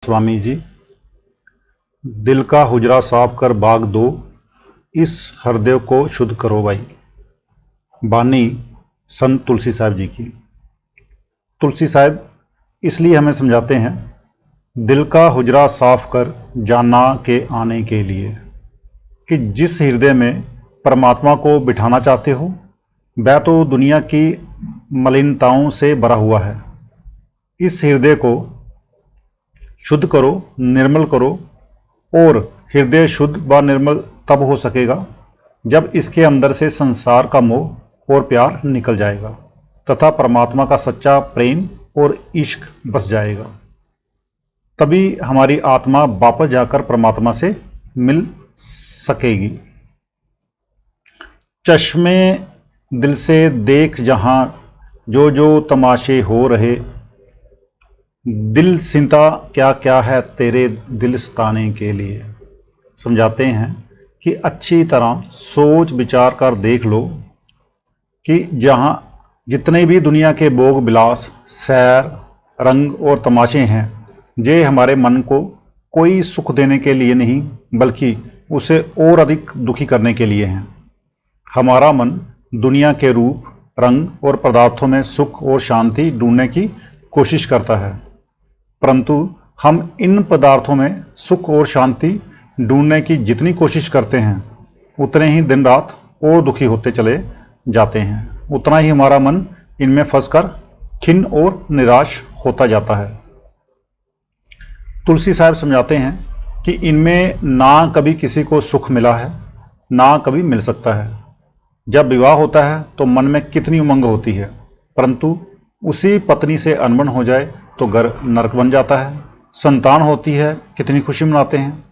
स्वामी जी। दिल का हुजरा साफ कर बाग दो, इस हृदय को शुद्ध करो भाई। बानी संत तुलसी साहब जी की। तुलसी साहब इसलिए हमें समझाते हैं, दिल का हुजरा साफ कर जाना के आने के लिए, कि जिस हृदय में परमात्मा को बिठाना चाहते हो वह तो दुनिया की मलिनताओं से भरा हुआ है। इस हृदय को शुद्ध करो, निर्मल करो। और हृदय शुद्ध व निर्मल तब हो सकेगा जब इसके अंदर से संसार का मोह और प्यार निकल जाएगा तथा परमात्मा का सच्चा प्रेम और इश्क बस जाएगा। तभी हमारी आत्मा वापस जाकर परमात्मा से मिल सकेगी। चश्मे दिल से देख जहां जो जो तमाशे हो रहे, दिल सिंता क्या क्या है तेरे दिल सताने के लिए। समझाते हैं कि अच्छी तरह सोच विचार कर देख लो कि जहाँ जितने भी दुनिया के भोग विलास, सैर, रंग और तमाशे हैं, ये हमारे मन को कोई सुख देने के लिए नहीं बल्कि उसे और अधिक दुखी करने के लिए हैं। हमारा मन दुनिया के रूप, रंग और पदार्थों में सुख और शांति ढूंढने की कोशिश करता है, परंतु हम इन पदार्थों में सुख और शांति ढूंढने की जितनी कोशिश करते हैं उतने ही दिन रात और दुखी होते चले जाते हैं, उतना ही हमारा मन इनमें फंसकर खिन्न और निराश होता जाता है। तुलसी साहब समझाते हैं कि इनमें ना कभी किसी को सुख मिला है, ना कभी मिल सकता है। जब विवाह होता है तो मन में कितनी उमंग होती है, परंतु उसी पत्नी से अनबन हो जाए तो घर नरक बन जाता है। संतान होती है, कितनी खुशी मनाते हैं,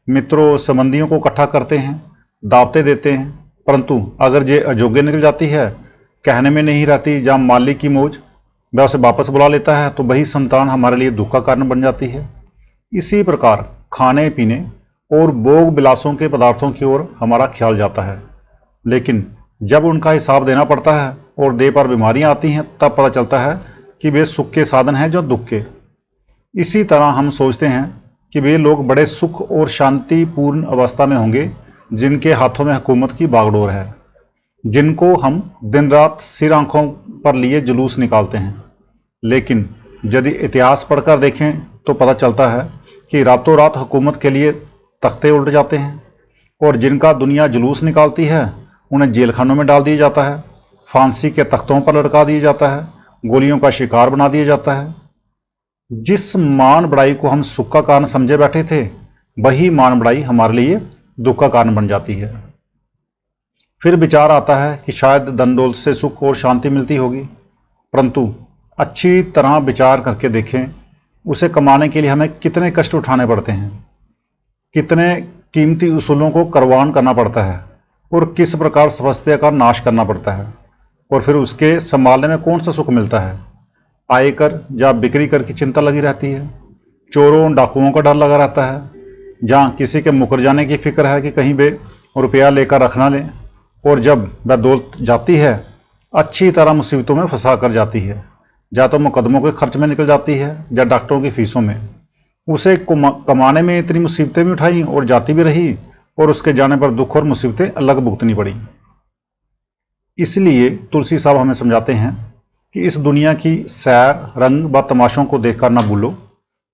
मित्रों संबंधियों को इकट्ठा करते हैं, दावतें देते हैं, परंतु अगर ये अयोग्य निकल जाती है, कहने में नहीं रहती, जहाँ मालिक की मौज वह उसे वापस बुला लेता है, तो वही संतान हमारे लिए दुख का कारण बन जाती है। इसी प्रकार खाने पीने और भोग विलासों के पदार्थों की ओर हमारा ख्याल जाता है, लेकिन जब उनका हिसाब देना पड़ता है और देह पर बीमारियां आती हैं तब पता चलता है कि वे सुख के साधन हैं जो दुख के। इसी तरह हम सोचते हैं कि वे लोग बड़े सुख और शांतिपूर्ण अवस्था में होंगे जिनके हाथों में हुकूमत की बागडोर है, जिनको हम दिन रात सिर आंखों पर लिए जुलूस निकालते हैं। लेकिन यदि इतिहास पढ़कर देखें तो पता चलता है कि रातों रात हुकूमत के लिए तख्ते उल्ट जाते हैं, और जिनका दुनिया जुलूस निकालती है उन्हें जेल खानों में डाल दिया जाता है, फांसी के तख्तों पर लटका दिया जाता है, गोलियों का शिकार बना दिया जाता है। जिस मान बढ़ाई को हम सुख का कारण समझे बैठे थे, वही मान बढ़ाई हमारे लिए दुख का कारण बन जाती है। फिर विचार आता है कि शायद धन दौलत से सुख और शांति मिलती होगी, परंतु अच्छी तरह विचार करके देखें, उसे कमाने के लिए हमें कितने कष्ट उठाने पड़ते हैं, कितने कीमती उसूलों को कुर्बान करना पड़ता है, और किस प्रकार समस्या का नाश करना पड़ता है, और फिर उसके संभालने में कौन सा सुख मिलता है। आयकर या बिक्री कर की चिंता लगी रहती है, चोरों डाकुओं का डर लगा रहता है, जहाँ किसी के मुकर जाने की फिक्र है कि कहीं वे रुपया लेकर रख ना लें, और जब वह दौलत जाती है अच्छी तरह मुसीबतों में फंसा कर जाती है, या तो मुकदमों के खर्च में निकल जाती है या डॉक्टरों की फीसों में। उसे कमाने में इतनी मुसीबतें भी उठाई और जाती भी रही, और उसके जाने पर दुख और मुसीबतें अलग भुगतनी पड़ी। इसलिए तुलसी साहब हमें समझाते हैं कि इस दुनिया की सैर, रंग व तमाशों को देखकर ना भूलो,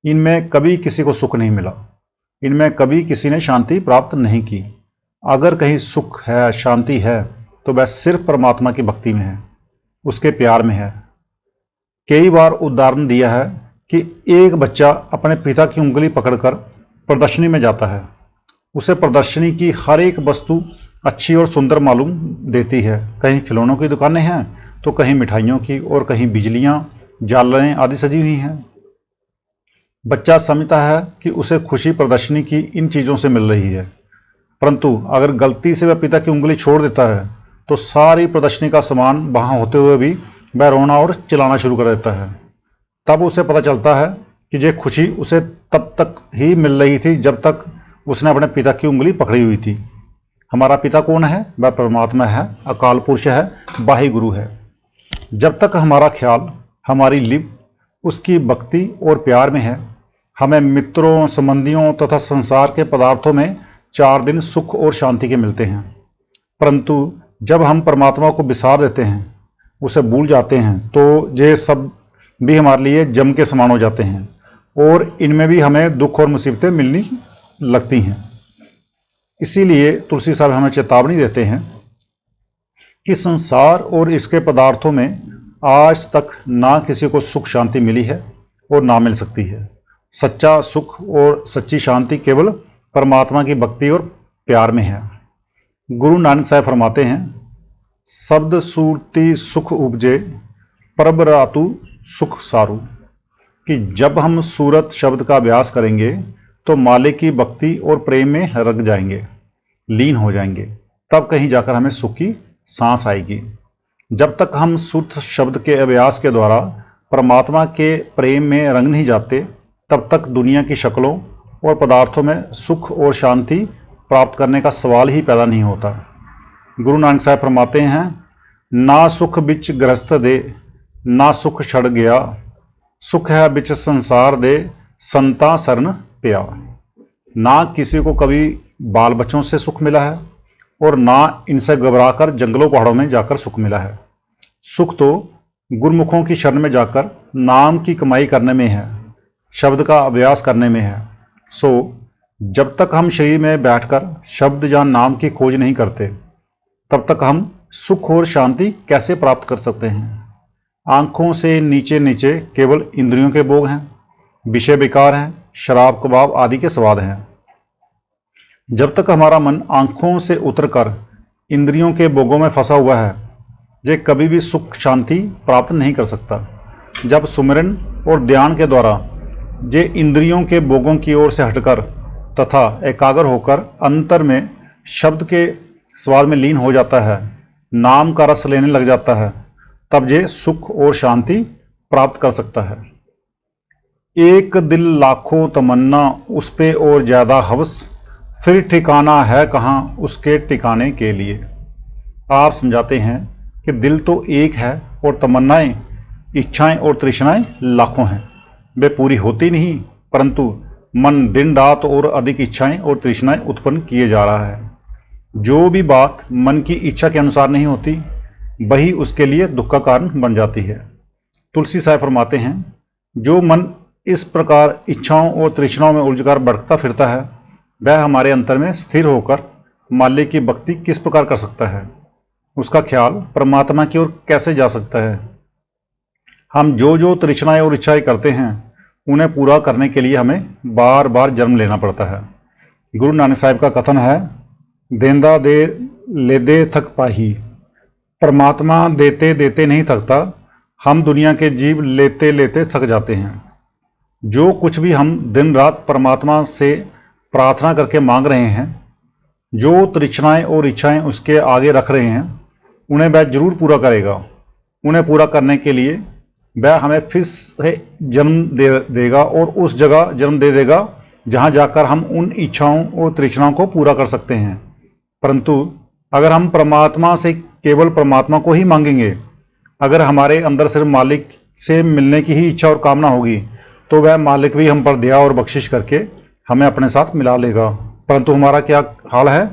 इनमें कभी किसी को सुख नहीं मिला, इनमें कभी किसी ने शांति प्राप्त नहीं की। अगर कहीं सुख है, शांति है, तो वह सिर्फ परमात्मा की भक्ति में है, उसके प्यार में है। कई बार उदाहरण दिया है कि एक बच्चा अपने पिता की उंगली पकड़कर प्रदर्शनी में जाता है, उसे प्रदर्शनी की हर एक वस्तु अच्छी और सुंदर मालूम देती है। कहीं खिलौनों की दुकानें हैं तो कहीं मिठाइयों की, और कहीं बिजलियां, झालरें आदि सजी हुई हैं। बच्चा समझता है कि उसे खुशी प्रदर्शनी की इन चीज़ों से मिल रही है, परंतु अगर गलती से वह पिता की उंगली छोड़ देता है तो सारी प्रदर्शनी का सामान वहाँ होते हुए भी वह रोना और चिल्लाना शुरू कर देता है। तब उसे पता चलता है कि ये खुशी उसे तब तक ही मिल रही थी जब तक उसने अपने पिता की उंगली पकड़ी हुई थी। हमारा पिता कौन है? वह परमात्मा है, अकाल पुरुष है, वाहे गुरु है। जब तक हमारा ख्याल, हमारी लिप उसकी भक्ति और प्यार में है, हमें मित्रों, संबंधियों तथा संसार के पदार्थों में 4 दिन सुख और शांति के मिलते हैं, परंतु जब हम परमात्मा को बिसार देते हैं, उसे भूल जाते हैं, तो ये सब भी हमारे लिए जम के समान हो जाते हैं और इनमें भी हमें दुख और मुसीबतें मिलनी लगती हैं। इसीलिए तुलसी साहब हमें चेतावनी देते हैं कि संसार और इसके पदार्थों में आज तक ना किसी को सुख शांति मिली है और ना मिल सकती है। सच्चा सुख और सच्ची शांति केवल परमात्मा की भक्ति और प्यार में है। गुरु नानक साहब फरमाते हैं, शब्द सूरती सुख उपजे, परब रातु सुख सारू, कि जब हम सूरत शब्द का अभ्यास करेंगे तो मालिक की भक्ति और प्रेम में रग जाएंगे, लीन हो जाएंगे, तब कहीं जाकर हमें सुख की सांस आएगी। जब तक हम शुद्ध शब्द के अभ्यास के द्वारा परमात्मा के प्रेम में रंग नहीं जाते, तब तक दुनिया की शक्लों और पदार्थों में सुख और शांति प्राप्त करने का सवाल ही पैदा नहीं होता। गुरु नानक साहब फरमाते हैं, ना सुख बिच ग्रस्त दे, ना सुख छड़ गया, सुख है बिच संसार दे, संता शरण पिया। ना किसी को कभी बाल बच्चों से सुख मिला है और ना इनसे घबराकर जंगलों पहाड़ों में जाकर सुख मिला है। सुख तो गुरुमुखों की शरण में जाकर नाम की कमाई करने में है, शब्द का अभ्यास करने में है। सो जब तक हम शरीर में बैठकर शब्द या नाम की खोज नहीं करते, तब तक हम सुख और शांति कैसे प्राप्त कर सकते हैं। आंखों से नीचे नीचे केवल इंद्रियों के भोग हैं, विषय विकार हैं, शराब कबाब आदि के स्वाद हैं। जब तक हमारा मन आंखों से उतरकर इंद्रियों के भोगों में फंसा हुआ है, ये कभी भी सुख शांति प्राप्त नहीं कर सकता। जब सुमिरन और ध्यान के द्वारा ये इंद्रियों के भोगों की ओर से हटकर तथा एकाग्र होकर अंतर में शब्द के स्वाद में लीन हो जाता है, नाम का रस लेने लग जाता है, तब ये सुख और शांति प्राप्त कर सकता है। एक दिल लाखों तमन्ना, उस पे और ज़्यादा हवस, फिर ठिकाना है कहाँ उसके ठिकाने के लिए। आप समझाते हैं कि दिल तो एक है और तमन्नाएं, इच्छाएं और तृष्णाएं लाखों हैं, वे पूरी होती नहीं, परंतु मन दिन रात और अधिक इच्छाएं और तृष्णाएं उत्पन्न किए जा रहा है। जो भी बात मन की इच्छा के अनुसार नहीं होती, वही उसके लिए दुख का कारण बन जाती है। तुलसी साहब फरमाते हैं, जो मन इस प्रकार इच्छाओं और तृष्णाओं में उलझकर भटकता फिरता है, वह हमारे अंतर में स्थिर होकर मालिक की भक्ति किस प्रकार कर सकता है, उसका ख्याल परमात्मा की ओर कैसे जा सकता है। हम जो जो तृष्णाएं और इच्छाएं करते हैं, उन्हें पूरा करने के लिए हमें बार बार जन्म लेना पड़ता है। गुरु नानक साहब का कथन है, देंदा दे लेदे थक पाही। परमात्मा देते देते नहीं थकता, हम दुनिया के जीव लेते लेते थक जाते हैं। जो कुछ भी हम दिन रात परमात्मा से प्रार्थना करके मांग रहे हैं, जो तृष्णाएं और इच्छाएं उसके आगे रख रहे हैं, उन्हें वह जरूर पूरा करेगा। उन्हें पूरा करने के लिए वह हमें फिर से जन्म देगा और उस जगह जन्म दे देगा जहां जाकर हम उन इच्छाओं और तृष्णाओं को पूरा कर सकते हैं। परंतु अगर हम परमात्मा से केवल परमात्मा को ही मांगेंगे, अगर हमारे अंदर सिर्फ मालिक से मिलने की ही इच्छा और कामना होगी, तो वह मालिक भी हम पर दया और बख्शिश करके हमें अपने साथ मिला लेगा। परंतु हमारा क्या हाल है,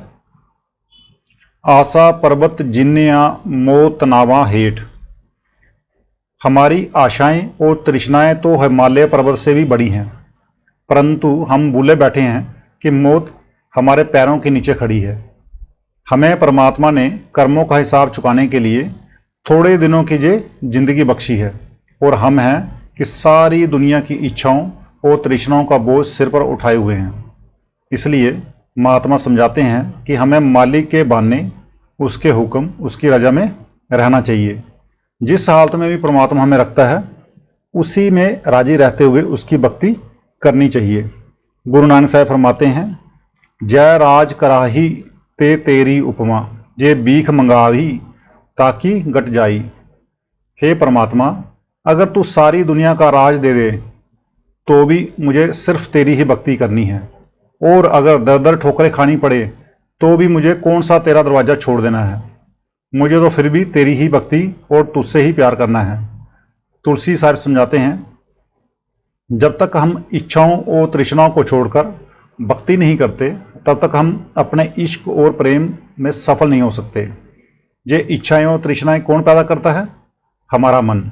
आशा पर्वत जिन्या मोह तनावा हेठ। हमारी आशाएं और तृष्णाएं तो हिमालय पर्वत से भी बड़ी हैं, परंतु हम भूले बैठे हैं कि मौत हमारे पैरों के नीचे खड़ी है। हमें परमात्मा ने कर्मों का हिसाब चुकाने के लिए थोड़े दिनों की ये जिंदगी बख्शी है, और हम हैं कि सारी दुनिया की इच्छाओं और तृष्णाओं का बोझ सिर पर उठाए हुए हैं। इसलिए महात्मा समझाते हैं कि हमें मालिक के बाने, उसके हुक्म, उसकी रजा में रहना चाहिए। जिस हालत में भी परमात्मा हमें रखता है, उसी में राजी रहते हुए उसकी भक्ति करनी चाहिए। गुरु नानक साहब फरमाते हैं, जय राज कराही ते तेरी उपमा, ये भीख मंगावी ताकि गट जाई। हे परमात्मा, अगर तू सारी दुनिया का राज दे दे तो भी मुझे सिर्फ तेरी ही भक्ति करनी है, और अगर दर दर ठोकरें खानी पड़े तो भी मुझे कौन सा तेरा दरवाज़ा छोड़ देना है। मुझे तो फिर भी तेरी ही भक्ति और तुझसे ही प्यार करना है। तुलसी साहब समझाते हैं, जब तक हम इच्छाओं और तृष्णाओं को छोड़कर भक्ति नहीं करते, तब तक हम अपने इश्क और प्रेम में सफल नहीं हो सकते। ये इच्छाएं और तृष्णाएं कौन पैदा करता है? हमारा मन।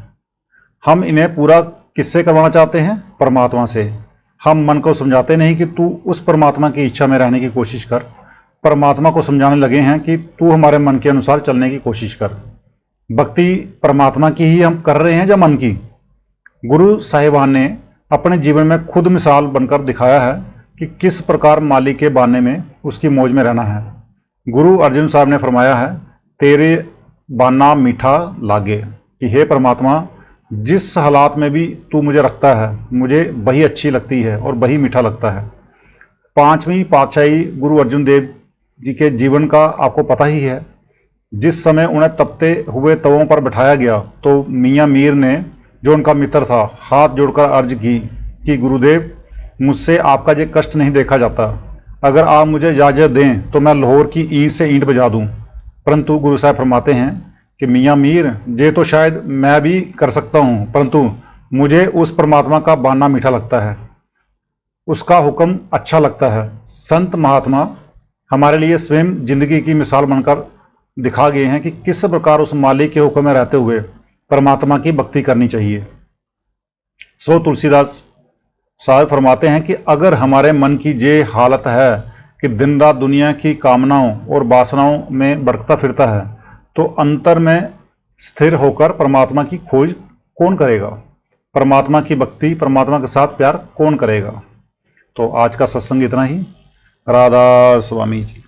हम इन्हें पूरा किससे करवाना चाहते हैं? परमात्मा से। हम मन को समझाते नहीं कि तू उस परमात्मा की इच्छा में रहने की कोशिश कर, परमात्मा को समझाने लगे हैं कि तू हमारे मन के अनुसार चलने की कोशिश कर। भक्ति परमात्मा की ही हम कर रहे हैं या मन की? गुरु साहिबान ने अपने जीवन में खुद मिसाल बनकर दिखाया है कि किस प्रकार मालिक के बाने में उसकी मौज में रहना है। गुरु अर्जुन साहब ने फरमाया है, तेरे बाना मीठा लागे, कि हे परमात्मा, जिस हालात में भी तू मुझे रखता है, मुझे वही अच्छी लगती है और वही मीठा लगता है। पांचवी पातशाही गुरु अर्जुन देव जी के जीवन का आपको पता ही है। जिस समय उन्हें तपते हुए तवों पर बैठाया गया तो मियाँ मीर ने, जो उनका मित्र था, हाथ जोड़कर अर्ज की कि गुरुदेव, मुझसे आपका ये कष्ट नहीं देखा जाता। अगर आप मुझे इजाज़त दें तो मैं लाहौर की ईंट से ईंट बजा दूं। परंतु गुरु साहब फरमाते हैं कि मियाँ मीर, ये तो शायद मैं भी कर सकता हूँ, परंतु मुझे उस परमात्मा का बाना मीठा लगता है, उसका हुक्म अच्छा लगता है। संत महात्मा हमारे लिए स्वयं जिंदगी की मिसाल बनकर दिखा गए हैं कि किस प्रकार उस मालिक के हुक्म में रहते हुए परमात्मा की भक्ति करनी चाहिए। सो तुलसीदास साहब फरमाते हैं कि अगर हमारे मन की ये हालत है कि दिन रात दुनिया की कामनाओं और वासनाओं में भटकता फिरता है, तो अंतर में स्थिर होकर परमात्मा की खोज कौन करेगा? परमात्मा की भक्ति, परमात्मा के साथ प्यार कौन करेगा? तो आज का सत्संग इतना ही। राधा स्वामी जी।